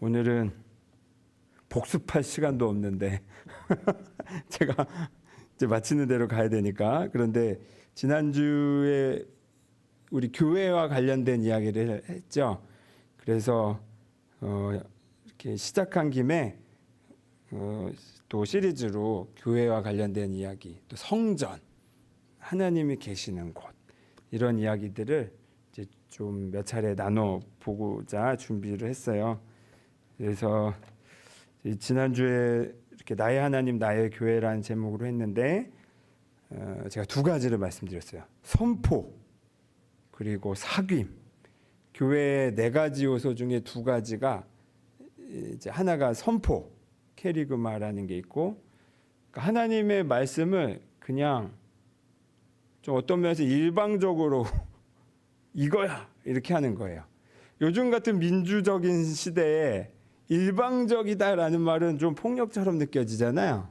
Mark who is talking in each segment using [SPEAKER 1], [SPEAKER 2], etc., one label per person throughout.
[SPEAKER 1] 오늘은 복습할 시간도 없는데 제가 이제 마치는 대로 가야 되니까. 그런데 지난주에 우리 교회와 관련된 이야기를 했죠. 그래서 이렇게 시작한 김에 또 시리즈로 교회와 관련된 이야기, 또 성전, 하나님이 계시는 곳, 이런 이야기들을 이제 좀 몇 차례 나눠 보고자 준비를 했어요. 그래서 지난주에 이렇게 나의 하나님 나의 교회라는 제목으로 했는데 제가 두 가지를 말씀드렸어요. 선포 그리고 사귐. 교회의 네 가지 요소 중에 두 가지가 이제 하나가 선포, 캐리그마라는 게 있고, 그러니까 하나님의 말씀을 그냥 좀 어떤 면에서 일방적으로 이거야 이렇게 하는 거예요. 요즘 같은 민주적인 시대에 일방적이다라는 말은 좀 폭력처럼 느껴지잖아요.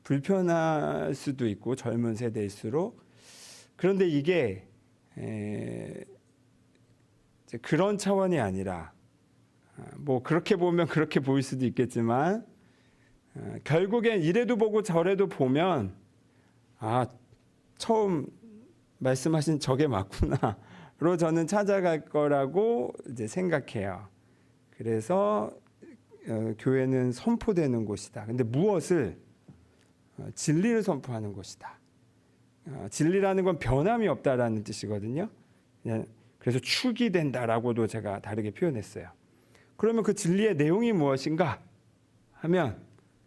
[SPEAKER 1] 불편할 수도 있고 젊은 세대일수록. 그런데 이게 그런 차원이 아니라, 뭐 그렇게 보면 그렇게 보일 수도 있겠지만 결국엔 이래도 보고 저래도 보면 처음 말씀하신 저게 맞구나로 저는 찾아갈 거라고 이제 생각해요. 그래서 교회는 선포되는 곳이다. 근데 무엇을? 진리를 선포하는 곳이다. 진리라는 건 변함이 없다라는 뜻이거든요. 그래서 축이 된다라고도 제가 다르게 표현했어요. 그러면 그 진리의 내용이 무엇인가 하면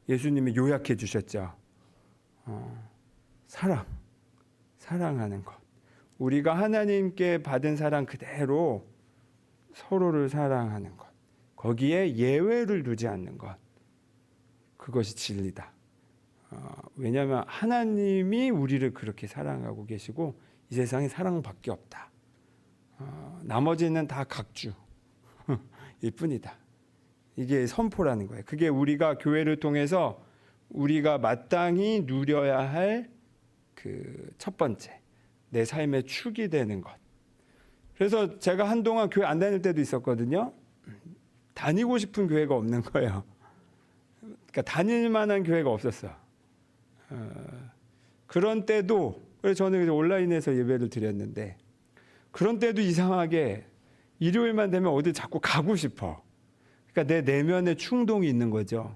[SPEAKER 1] 예수님이 요약해 주셨죠. 사랑하는 것. 우리가 하나님께 받은 사랑 그대로 서로를 사랑하는 것. 거기에 예외를 두지 않는 것. 그것이 진리다. 왜냐하면 하나님이 우리를 그렇게 사랑하고 계시고 이 세상에 사랑밖에 없다. 나머지는 다 각주 일 뿐이다. 이게 선포라는 거예요. 그게 우리가 교회를 통해서 우리가 마땅히 누려야 할 그 첫 번째, 내 삶의 축이 되는 것. 그래서 제가 한동안 교회 안 다닐 때도 있었거든요. 다니고 싶은 교회가 없는 거예요. 그러니까 다닐 만한 교회가 없었어요. 그런 때도, 그래서 저는 온라인에서 예배를 드렸는데, 그런 때도 이상하게 일요일만 되면 어디 자꾸 가고 싶어. 그러니까 내 내면에 충동이 있는 거죠.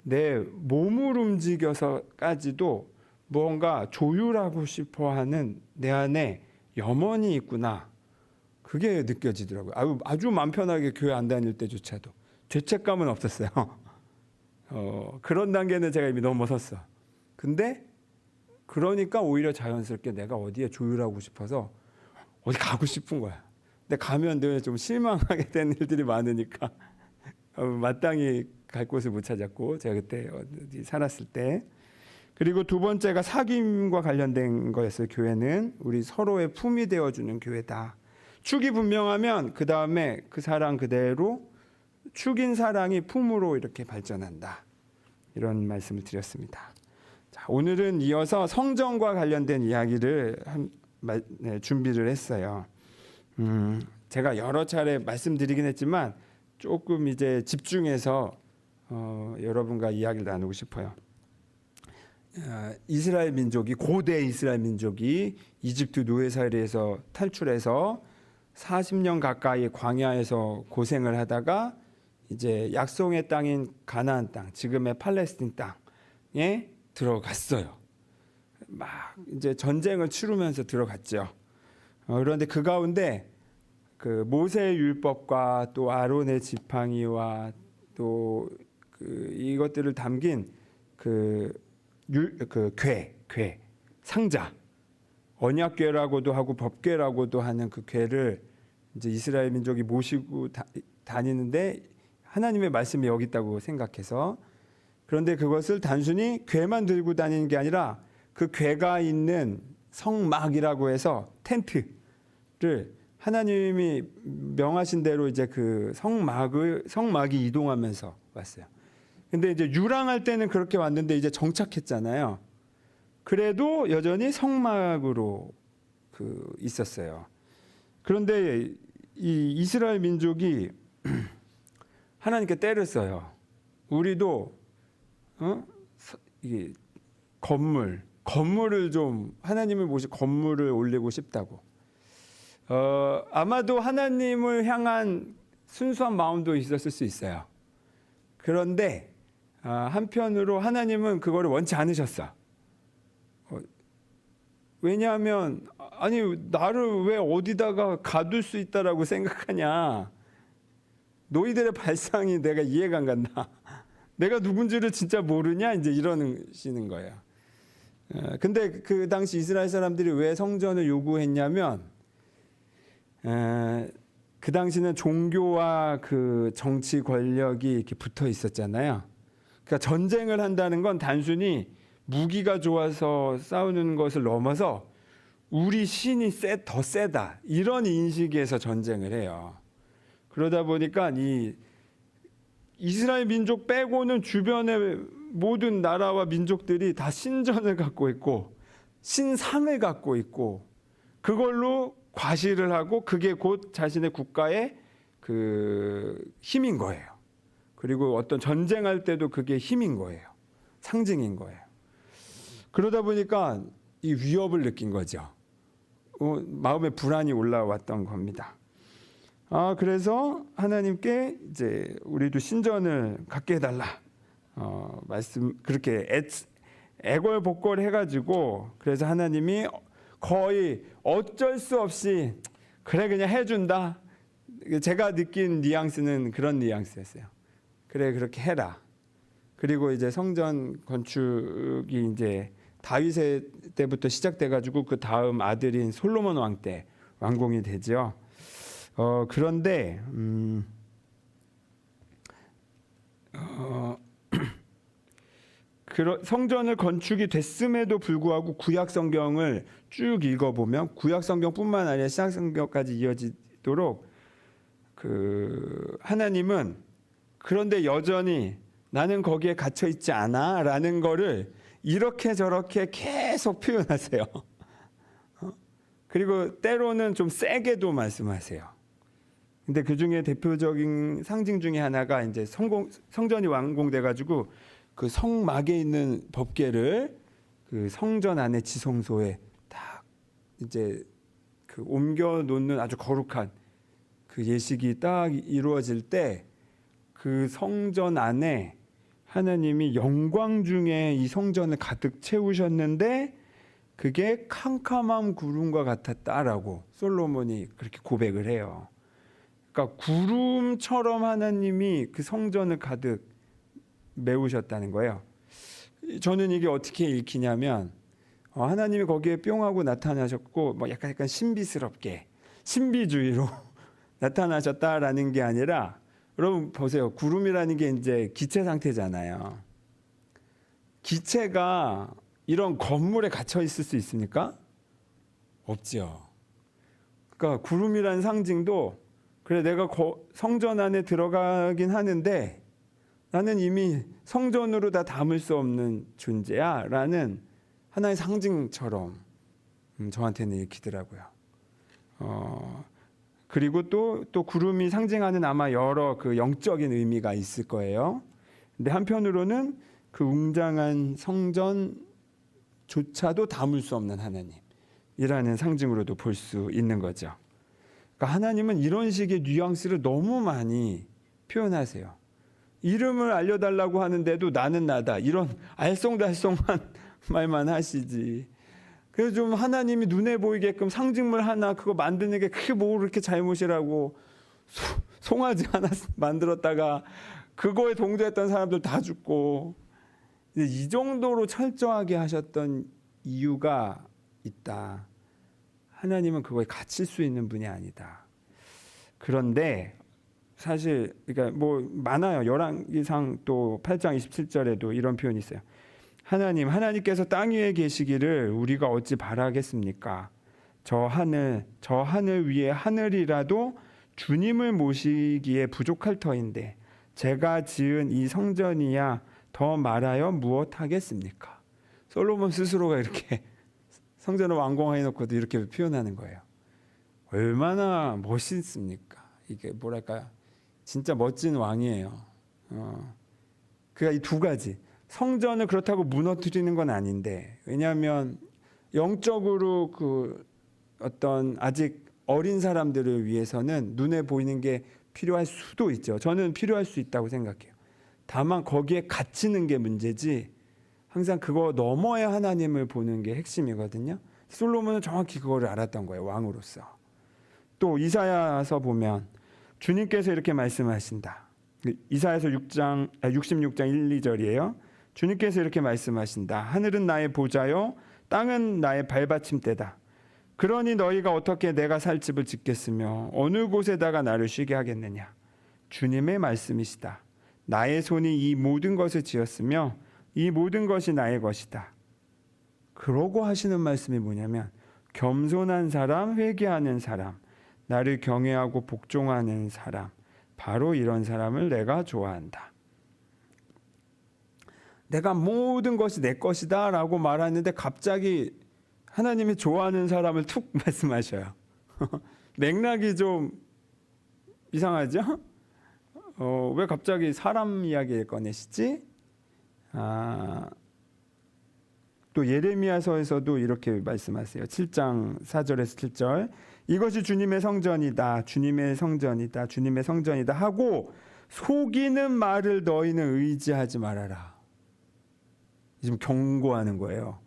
[SPEAKER 1] 내 몸을 움직여서까지도 뭔가 조율하고 싶어 하는 내 안에 염원이 있구나. 그게 느껴지더라고요. 아주 마음 편하게 교회 안 다닐 때조차도 죄책감은 없었어요. 그런 단계는 제가 이미 넘어섰어. 근데 그러니까 오히려 자연스럽게 내가 어디에 조율하고 싶어서 어디 가고 싶은 거야. 근데 가면 늘 좀 실망하게 되는 일들이 많으니까 마땅히 갈 곳을 못 찾았고, 제가 그때 어디 살았을 때. 그리고 두 번째가 사귐과 관련된 거였어요. 교회는 우리 서로의 품이 되어주는 교회다. 축이 분명하면 그 다음에 그 사랑 그대로 축인 사랑이 품으로 이렇게 발전한다. 이런 말씀을 드렸습니다. 자, 오늘은 이어서 성전과 관련된 이야기를 준비를 했어요. 제가 여러 차례 말씀드리긴 했지만 조금 이제 집중해서 여러분과 이야기를 나누고 싶어요. 이스라엘 민족이, 고대 이스라엘 민족이 이집트 노예살이에서 탈출해서 40년 가까이 광야에서 고생을 하다가 이제 약속의 땅인 가나안 땅, 지금의 팔레스틴 땅에 들어갔어요. 막 이제 전쟁을 치르면서 들어갔죠. 그런데 그 가운데 그 모세의 율법과 또 아론의 지팡이와 또 이것들을 담긴 궤, 상자, 언약궤라고도 하고 법궤라고도 하는 그 궤를 이제 이스라엘 민족이 모시고 다니는데 하나님의 말씀이 여기 있다고 생각해서, 그런데 그것을 단순히 궤만 들고 다니는 게 아니라 그 궤가 있는 성막이라고 해서 텐트를 하나님이 명하신 대로 이제 그 성막이 이동하면서 왔어요. 근데 이제 유랑할 때는 그렇게 왔는데 이제 정착했잖아요. 그래도 여전히 성막으로 있었어요. 그런데 이 이스라엘 민족이 하나님께 때를 써요. 우리도 이게 건물을 좀 하나님을 모시 건물을 올리고 싶다고. 아마도 하나님을 향한 순수한 마음도 있었을 수 있어요. 그런데 한편으로 하나님은 그거를 원치 않으셨어. 왜냐하면 아니 나를 왜 어디다가 가둘 수 있다라고 생각하냐. 너희들의 발상이 내가 이해가 안 간다. 내가 누군지를 진짜 모르냐 이제 이러시는 거예요. 근데 그 당시 이스라엘 사람들이 왜 성전을 요구했냐면 그 당시는 종교와 그 정치 권력이 이렇게 붙어 있었잖아요. 그러니까 전쟁을 한다는 건 단순히 무기가 좋아서 싸우는 것을 넘어서 우리 신이 더 세다 이런 인식에서 전쟁을 해요. 그러다 보니까 이 이스라엘 민족 빼고는 주변의 모든 나라와 민족들이 다 신전을 갖고 있고 신상을 갖고 있고 그걸로 과시를 하고 그게 곧 자신의 국가의 그 힘인 거예요. 그리고 어떤 전쟁할 때도 그게 힘인 거예요. 상징인 거예요. 그러다 보니까 이 위협을 느낀 거죠. 마음에 불안이 올라왔던 겁니다. 그래서 하나님께 이제 우리도 신전을 갖게 해달라 그렇게 애걸복걸 해가지고 그래서 하나님이 거의 어쩔 수 없이 그래 그냥 해준다. 제가 느낀 뉘앙스는 그런 뉘앙스였어요. 그래 그렇게 해라. 그리고 이제 성전 건축이 이제 다윗의 때부터 시작돼가지고 그 다음 아들인 솔로몬 왕 때 완공이 되죠. 그런데 성전을 건축이 됐음에도 불구하고 구약 성경을 쭉 읽어보면 구약 성경뿐만 아니라 신약 성경까지 이어지도록 그 하나님은 그런데 여전히 나는 거기에 갇혀 있지 않아라는 거를 이렇게 저렇게 계속 표현하세요. 그리고 때로는 좀 세게도 말씀하세요. 근데 그 중에 대표적인 상징 중에 하나가 이제 성전이 완공돼 가지고 그 성막에 있는 법궤를 그 성전 안에 지성소에 딱 이제 그 옮겨 놓는 아주 거룩한 그 예식이 딱 이루어질 때 그 성전 안에 하나님이 영광 중에 이 성전을 가득 채우셨는데 그게 캄캄한 구름과 같았다라고 솔로몬이 그렇게 고백을 해요. 그러니까 구름처럼 하나님이 그 성전을 가득 메우셨다는 거예요. 저는 이게 어떻게 읽히냐면 하나님이 거기에 뿅 하고 나타나셨고 뭐 약간 신비스럽게 신비주의로 나타나셨다라는 게 아니라 여러분 보세요. 구름이라는 게 이제 기체 상태잖아요. 기체가 이런 건물에 갇혀 있을 수 있습니까? 없죠. 그러니까 구름이라는 상징도 그래 내가 성전 안에 들어가긴 하는데 나는 이미 성전으로 다 담을 수 없는 존재야 라는 하나의 상징처럼 저한테는 읽히더라고요. 그리고 또 구름이 상징하는 아마 여러 그 영적인 의미가 있을 거예요. 근데 한편으로는 그 웅장한 성전조차도 담을 수 없는 하나님이라는 상징으로도 볼 수 있는 거죠. 그러니까 하나님은 이런 식의 뉘앙스를 너무 많이 표현하세요. 이름을 알려달라고 하는데도 나는 나다 이런 알쏭달쏭한 말만 하시지. 그래서 좀 하나님이 눈에 보이게끔 상징물 하나 그거 만드는 게 그게 뭐 그렇게 잘못이라고 송아지 하나 만들었다가 그거에 동조했던 사람들 다 죽고 이 정도로 철저하게 하셨던 이유가 있다. 하나님은 그거에 갇힐 수 있는 분이 아니다. 그런데 사실 그러니까 뭐 많아요. 열왕기상 또 8장 27절에도 이런 표현이 있어요. 하나님께서 땅 위에 계시기를 우리가 어찌 바라겠습니까? 저 하늘 위에 하늘이라도 주님을 모시기에 부족할 터인데 제가 지은 이 성전이야 더 말하여 무엇하겠습니까? 솔로몬 스스로가 이렇게 성전을 완공해 놓고도 이렇게 표현하는 거예요. 얼마나 멋있습니까? 이게 뭐랄까요? 진짜 멋진 왕이에요. 그가 이 두 가지 성전을 그렇다고 무너뜨리는 건 아닌데, 왜냐하면 영적으로 그 어떤 아직 어린 사람들을 위해서는 눈에 보이는 게 필요할 수도 있죠. 저는 필요할 수 있다고 생각해요. 다만 거기에 갇히는 게 문제지, 항상 그거 넘어야 하나님을 보는 게 핵심이거든요. 솔로몬은 정확히 그거를 알았던 거예요, 왕으로서. 또 이사야서 보면 주님께서 이렇게 말씀하신다. 이사야서 66장 1, 2절이에요. 주님께서 이렇게 말씀하신다. 하늘은 나의 보좌요 땅은 나의 발받침대다. 그러니 너희가 어떻게 내가 살 집을 짓겠으며 어느 곳에다가 나를 쉬게 하겠느냐. 주님의 말씀이시다. 나의 손이 이 모든 것을 지었으며 이 모든 것이 나의 것이다. 그러고 하시는 말씀이 뭐냐면 겸손한 사람, 회개하는 사람, 나를 경외하고 복종하는 사람, 바로 이런 사람을 내가 좋아한다. 내가 모든 것이 내 것이다 라고 말하는데 갑자기 하나님이 좋아하는 사람을 툭 말씀하셔요. 맥락이 좀 이상하죠? 왜 갑자기 사람 이야기를 꺼내시지? 또 예레미야서에서도 이렇게 말씀하세요. 7장 4절에서 7절. 이것이 주님의 성전이다. 주님의 성전이다. 주님의 성전이다 하고 속이는 말을 너희는 의지하지 말아라. 지금 경고하는 거예요.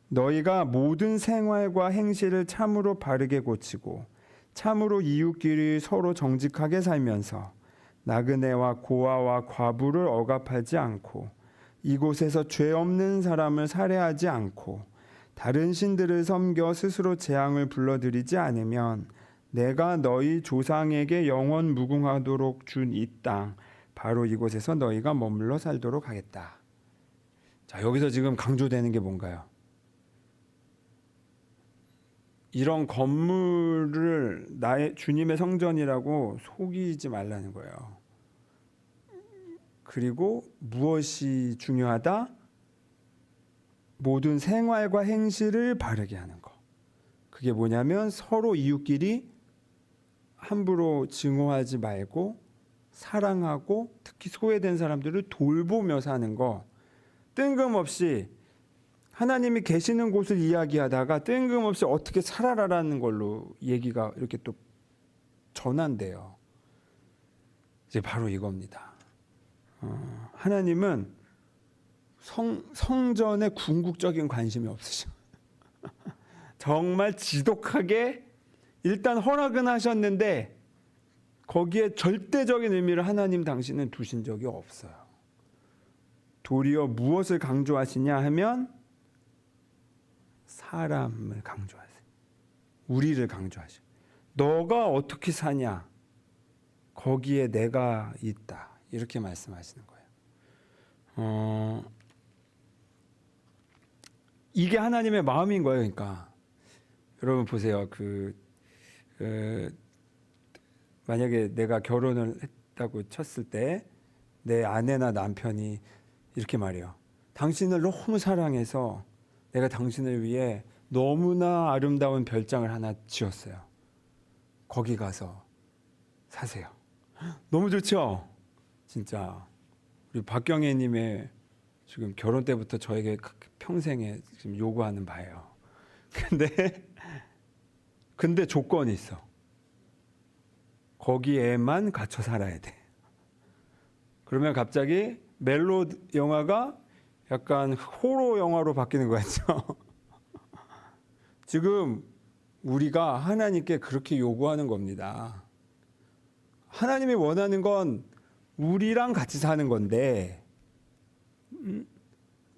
[SPEAKER 1] 너희가 모든 생활과 행실을 참으로 바르게 고치고 참으로 이웃끼리 서로 정직하게 살면서 나그네와 고아와 과부를 억압하지 않고 이곳에서 죄 없는 사람을 살해하지 않고 다른 신들을 섬겨 스스로 재앙을 불러들이지 않으면 내가 너희 조상에게 영원 무궁하도록 준 이 땅 바로 이곳에서 너희가 머물러 살도록 하겠다. 자, 여기서 지금 강조되는 게 뭔가요? 이런 건물을 나의 주님의 성전이라고 속이지 말라는 거예요. 그리고 무엇이 중요하다? 모든 생활과 행실을 바르게 하는 거. 그게 뭐냐면 서로 이웃끼리 함부로 증오하지 말고 사랑하고 특히 소외된 사람들을 돌보며 사는 거. 뜬금없이 하나님이 계시는 곳을 이야기하다가 뜬금없이 어떻게 살아라라는 걸로 얘기가 이렇게 또 전환돼요. 이제 바로 이겁니다. 하나님은 성전에 궁극적인 관심이 없으셔. 정말 지독하게 일단 허락은 하셨는데 거기에 절대적인 의미를 하나님 당신은 두신 적이 없어요. 도리어 무엇을 강조하시냐 하면 사람을 강조하세요. 우리를 강조하셔. 너가 어떻게 사냐? 거기에 내가 있다. 이렇게 말씀하시는 거예요. 이게 하나님의 마음인 거예요. 그러니까 여러분 보세요. 만약에 내가 결혼을 했다고 쳤을 때 내 아내나 남편이 이렇게 말해요. 당신을 너무 사랑해서 내가 당신을 위해 너무나 아름다운 별장을 하나 지었어요. 거기 가서 사세요. 너무 좋죠? 진짜 우리 박경애님의 지금 결혼 때부터 저에게 평생에 지금 요구하는 바예요. 근데 조건이 있어. 거기에만 갇혀 살아야 돼. 그러면 갑자기 멜로 영화가 약간 호러 영화로 바뀌는 거 같죠? 지금 우리가 하나님께 그렇게 요구하는 겁니다. 하나님이 원하는 건 우리랑 같이 사는 건데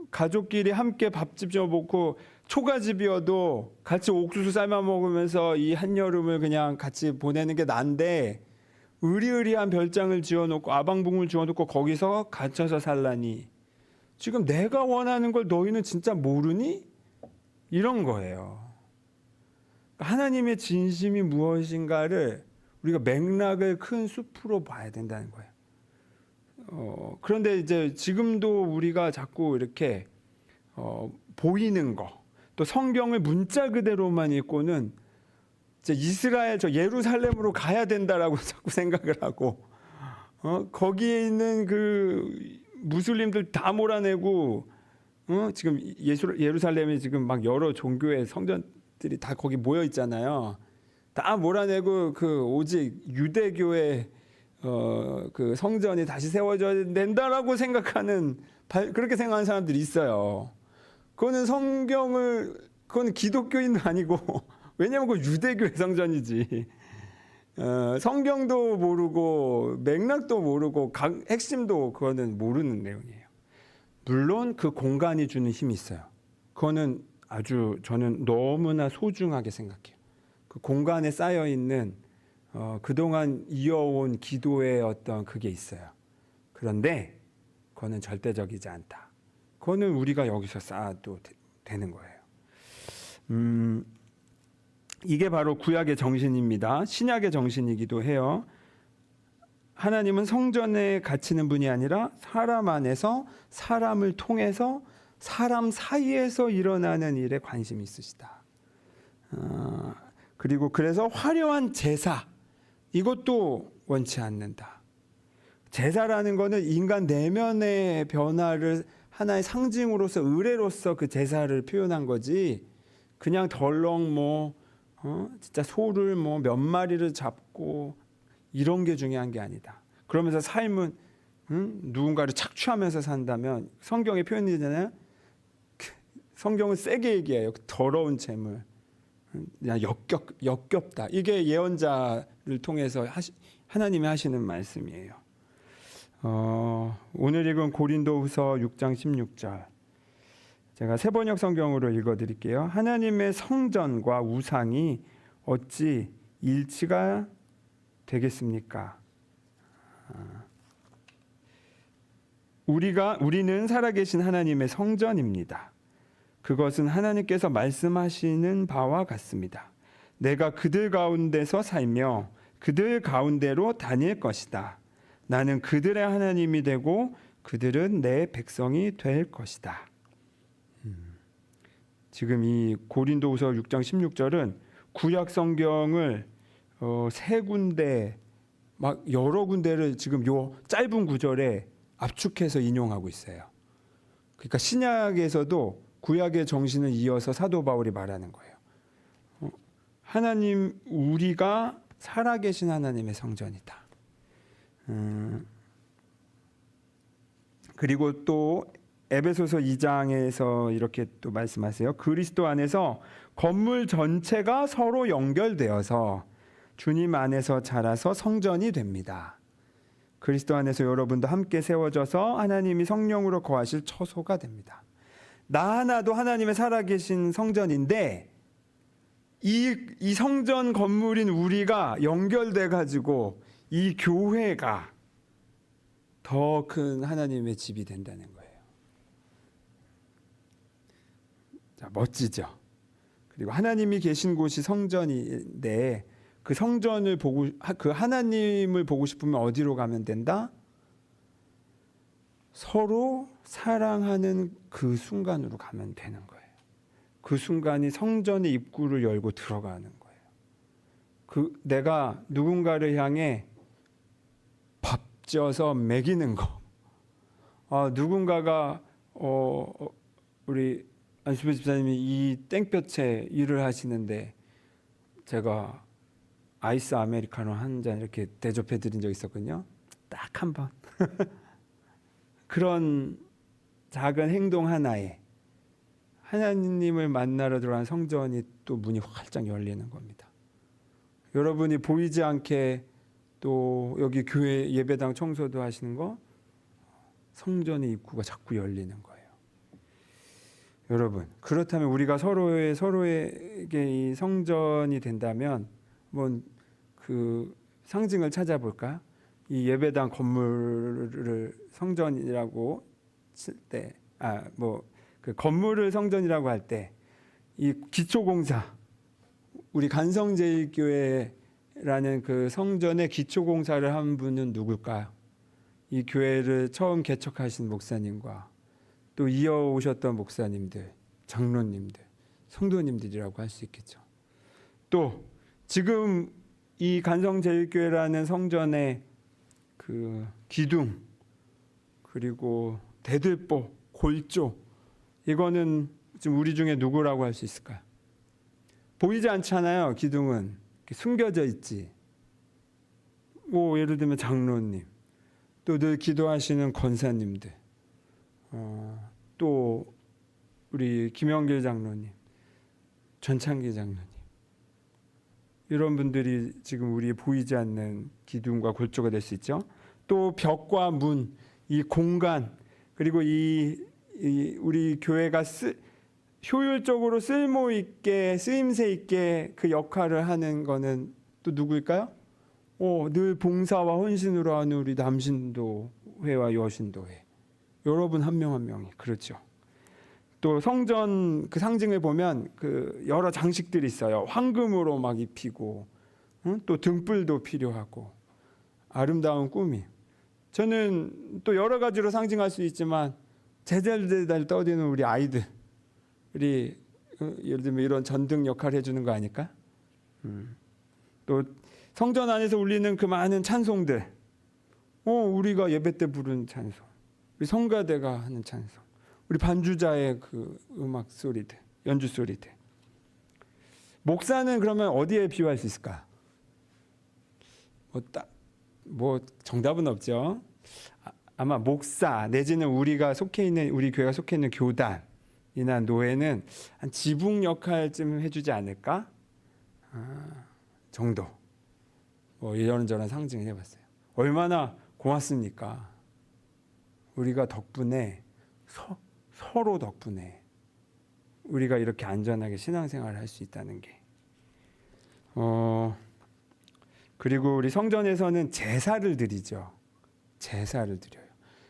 [SPEAKER 1] 가족끼리 함께 밥집 져먹고 초가집이어도 같이 옥수수 삶아 먹으면서 이 한여름을 그냥 같이 보내는 게 난데 으리으리한 별장을 지어놓고 아방궁을 지어놓고 거기서 갇혀서 살라니 지금 내가 원하는 걸 너희는 진짜 모르니? 이런 거예요. 하나님의 진심이 무엇인가를 우리가 맥락을 큰 숲으로 봐야 된다는 거예요. 그런데 이제 지금도 우리가 자꾸 이렇게 보이는 거, 또 성경을 문자 그대로만 읽고는 이제 이스라엘 저 예루살렘으로 가야 된다라고 자꾸 생각을 하고 거기에 있는 그 무슬림들 다 몰아내고 지금 예루살렘에 지금 막 여러 종교의 성전들이 다 거기 모여 있잖아요. 다 몰아내고 그 오직 유대교의 그 성전이 다시 세워져야 된다라고 생각하는 그렇게 생각하는 사람들이 있어요. 그거는 기독교인도 아니고 왜냐면 그 유대교의 성전이지. 성경도 모르고 맥락도 모르고 핵심도 그거는 모르는 내용이에요. 물론 그 공간이 주는 힘이 있어요. 그거는 아주 저는 너무나 소중하게 생각해요. 그 공간에 쌓여 있는 그동안 이어온 기도의 어떤 그게 있어요. 그런데 그거는 절대적이지 않다. 그거는 우리가 여기서 쌓아도 되는 거예요. 이게 바로 구약의 정신입니다. 신약의 정신이기도 해요. 하나님은 성전에 갇히는 분이 아니라 사람 안에서 사람을 통해서 사람 사이에서 일어나는 일에 관심이 있으시다. 그리고 그래서 화려한 제사 이것도 원치 않는다. 제사라는 거는 인간 내면의 변화를 하나의 상징으로서 의례로서 그 제사를 표현한 거지 그냥 덜렁 진짜 소를 몇 마리를 잡고 이런 게 중요한 게 아니다. 그러면서 삶은 누군가를 착취하면서 산다면 성경의 표현이잖아요. 성경은 세게 얘기해요. 더러운 재물, 그냥 역겹다. 이게 예언자를 통해서 하나님이 하시는 말씀이에요. 오늘 읽은 고린도후서 6장 16절. 제가 새번역 성경으로 읽어드릴게요. 하나님의 성전과 우상이 어찌 일치가 되겠습니까? 우리는 살아계신 하나님의 성전입니다. 그것은 하나님께서 말씀하시는 바와 같습니다. 내가 그들 가운데서 살며 그들 가운데로 다닐 것이다. 나는 그들의 하나님이 되고 그들은 내 백성이 될 것이다. 지금 이 고린도후서 6장 16절은 구약 성경을 세 군데 막 여러 군데를 지금 요 짧은 구절에 압축해서 인용하고 있어요. 그러니까 신약에서도 구약의 정신을 이어서 사도 바울이 말하는 거예요. 하나님 우리가 살아계신 하나님의 성전이다. 그리고 또 에베소서 2장에서 이렇게 또 말씀하세요. 그리스도 안에서 건물 전체가 서로 연결되어서 주님 안에서 자라서 성전이 됩니다. 그리스도 안에서 여러분도 함께 세워져서 하나님이 성령으로 거하실 처소가 됩니다. 나 하나도 하나님의 살아계신 성전인데 이 성전 건물인 우리가 연결돼 가지고 이 교회가 더 큰 하나님의 집이 된다는 거예요. 자, 멋지죠. 그리고 하나님이 계신 곳이 성전인데 그 성전을 보고 그 하나님을 보고 싶으면 어디로 가면 된다? 서로 사랑하는 그 순간으로 가면 되는 거예요. 그 순간이 성전의 입구를 열고 들어가는 거예요. 내가 누군가를 향해 밥 지어서 먹이는 거. 누군가가 우리 안수배 집사님이 이 땡볕에 일을 하시는데 제가 아이스 아메리카노 한 잔 이렇게 대접해 드린 적 있었거든요. 딱 한 번. 그런 작은 행동 하나에 하나님을 만나러 들어간 성전이 또 문이 활짝 열리는 겁니다. 여러분이 보이지 않게 또 여기 교회 예배당 청소도 하시는 거 성전의 입구가 자꾸 열리는 거예요. 여러분 그렇다면 우리가 서로에게 이 성전이 된다면 그 상징을 찾아볼까? 이 예배당 건물을 성전이라고 칠 때, 그 건물을 성전이라고 할 때, 이 기초공사, 우리 간성제일교회라는 그 성전의 기초공사를 한 분은 누굴까요? 이 교회를 처음 개척하신 목사님과 또 이어오셨던 목사님들, 장로님들, 성도님들이라고 할 수 있겠죠. 또 지금 이 간성제일교회라는 성전의 그 기둥, 그리고 대들보, 골조, 이거는 지금 우리 중에 누구라고 할 수 있을까요? 보이지 않잖아요. 기둥은 숨겨져 있지. 뭐 예를 들면 장로님, 또 늘 기도하시는 권사님들, 또 우리 김영길 장로님, 전창기 장로님, 이런 분들이 지금 우리 보이지 않는 기둥과 골조가 될 수 있죠. 또 벽과 문, 이 공간, 그리고 우리 교회가 효율적으로 쓸모 있게, 쓰임새 있게 그 역할을 하는 거는 또 누구일까요? 늘 봉사와 헌신으로 하는 우리 남신도회와 여신도회, 여러분 한 명 한 명이 그렇죠. 또 성전 그 상징을 보면 그 여러 장식들이 있어요. 황금으로 막 입히고, 또 등불도 필요하고, 아름다운 꿈이. 저는 또 여러 가지로 상징할 수 있지만 제잘제잘 떠드는 우리 아이들, 우리 예를 들면 이런 전등 역할을 해주는 거 아닐까? 또 성전 안에서 울리는 그 많은 찬송들, 우리가 예배 때 부르는 찬송, 우리 성가대가 하는 찬송, 우리 반주자의 그 음악 소리들, 연주 소리들. 목사는 그러면 어디에 비유할 수 있을까? 뭐 정답은 없죠. 아마 목사 내지는 우리 교회가 속해 있는 교단이나 노회는 한 지붕 역할쯤 해주지 않을까? 정도. 뭐 이런저런 상징을 해봤어요. 얼마나 고맙습니까? 우리가 덕분에 서로 덕분에 우리가 이렇게 안전하게 신앙생활을 할 수 있다는 게. 그리고 우리 성전에서는 제사를 드리죠. 제사를 드려요.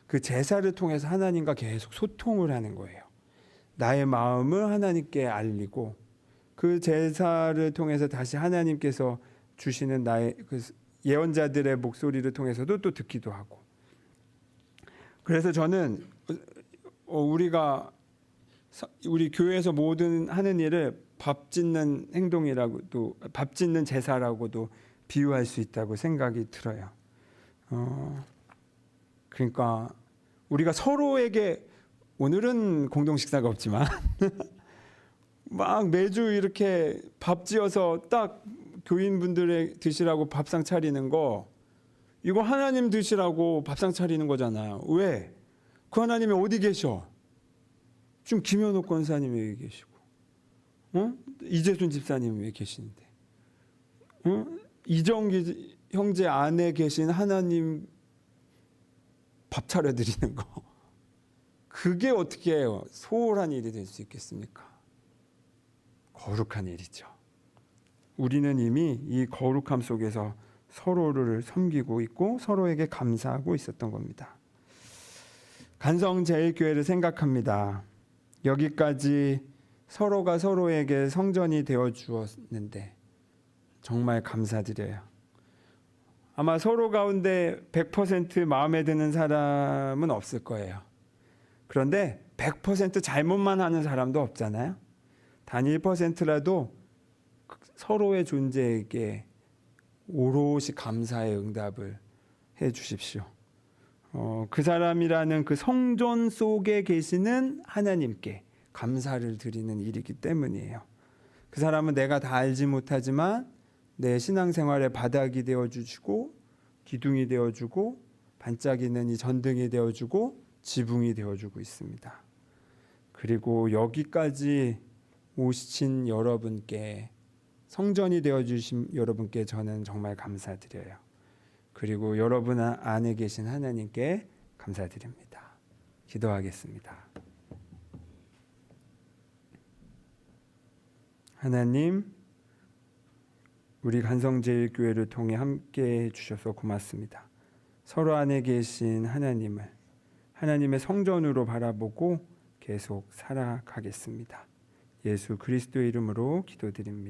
[SPEAKER 1] 그 제사를 통해서 하나님과 계속 소통을 하는 거예요. 나의 마음을 하나님께 알리고, 그 제사를 통해서 다시 하나님께서 주시는 나의 그 예언자들의 목소리를 통해서도 또 듣기도 하고. 그래서 저는 우리 교회에서 모든 하는 일을 밥 짓는 행동이라고도, 밥 짓는 제사라고도 비유할 수 있다고 생각이 들어요. 그러니까 우리가 서로에게, 오늘은 공동 식사가 없지만 막 매주 이렇게 밥 지어서 딱 교인분들의 드시라고 밥상 차리는 거, 이거 하나님 드시라고 밥상 차리는 거잖아요. 왜? 그 하나님이 어디 계셔? 지금 김현옥 권사님이 여기 계시고, 이재순 집사님이 왜 계시는데, 이정기 형제 안에 계신 하나님 밥 차려드리는 거, 그게 어떻게 소홀한 일이 될 수 있겠습니까? 거룩한 일이죠. 우리는 이미 이 거룩함 속에서 서로를 섬기고 있고 서로에게 감사하고 있었던 겁니다. 간성제일교회를 생각합니다. 여기까지 서로가 서로에게 성전이 되어 주었는데 정말 감사드려요. 아마 서로 가운데 100% 마음에 드는 사람은 없을 거예요. 그런데 100% 잘못만 하는 사람도 없잖아요. 단 1%라도 서로의 존재에게 오롯이 감사의 응답을 해 주십시오. 그 사람이라는 그 성전 속에 계시는 하나님께 감사를 드리는 일이기 때문이에요. 그 사람은 내가 다 알지 못하지만 내 신앙생활의 바닥이 되어주시고, 기둥이 되어주고, 반짝이는 이 전등이 되어주고, 지붕이 되어주고 있습니다. 그리고 여기까지 오신 여러분께, 성전이 되어주신 여러분께 저는 정말 감사드려요. 그리고 여러분 안에 계신 하나님께 감사드립니다. 기도하겠습니다. 하나님, 우리 간성제일교회를 통해 함께 해주셔서 고맙습니다. 서로 안에 계신 하나님을 하나님의 성전으로 바라보고 계속 살아가겠습니다. 예수 그리스도의 이름으로 기도드립니다.